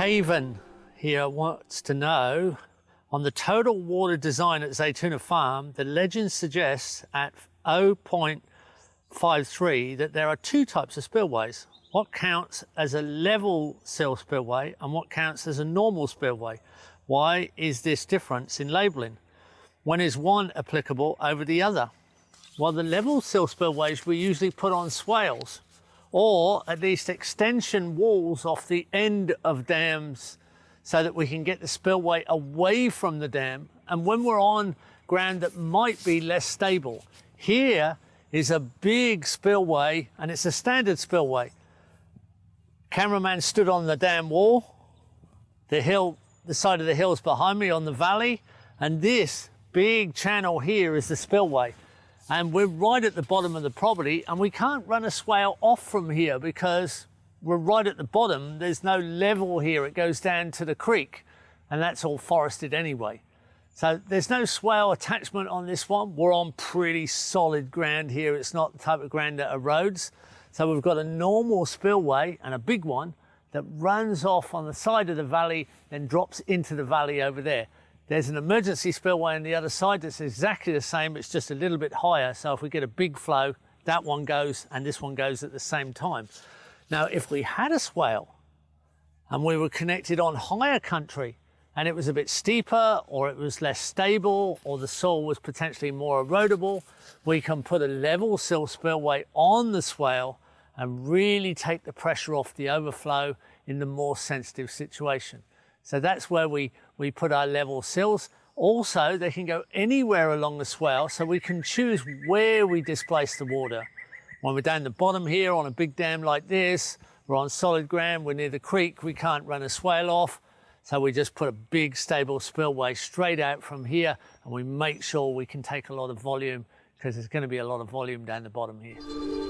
Caven here wants to know, on the total water design at Zaytuna Farm, the legend suggests at 0.53 that there are two types of spillways. What counts as a level sill spillway and what counts as a normal spillway? Why is this difference in labelling? When is one applicable over the other? Well, the level sill spillways we usually put on swales, or at least extension walls off the end of dams so that we can get the spillway away from the dam. And when we're on ground that might be less stable, here is a big spillway and it's a standard spillway. Cameraman stood on the dam wall, the side of the hill's behind me on the valley, and this big channel here is the spillway. And we're right at the bottom of the property and we can't run a swale off from here because we're right at the bottom. There's no level here. It goes down to the creek and that's all forested anyway. So there's no swale attachment on this one. We're on pretty solid ground here. It's not the type of ground that erodes. So we've got a normal spillway and a big one that runs off on the side of the valley, then drops into the valley over there. There's an emergency spillway on the other side that's exactly the same, it's just a little bit higher. So if we get a big flow, that one goes and this one goes at the same time. Now, if we had a swale and we were connected on higher country and it was a bit steeper or it was less stable or the soil was potentially more erodible, we can put a level sill spillway on the swale and really take the pressure off the overflow in the more sensitive situation. So that's where we put our level sills. Also, they can go anywhere along the swale, so we can choose where we displace the water. When we're down the bottom here on a big dam like this, we're on solid ground, we're near the creek, we can't run a swale off. So we just put a big stable spillway straight out from here and we make sure we can take a lot of volume because there's going to be a lot of volume down the bottom here.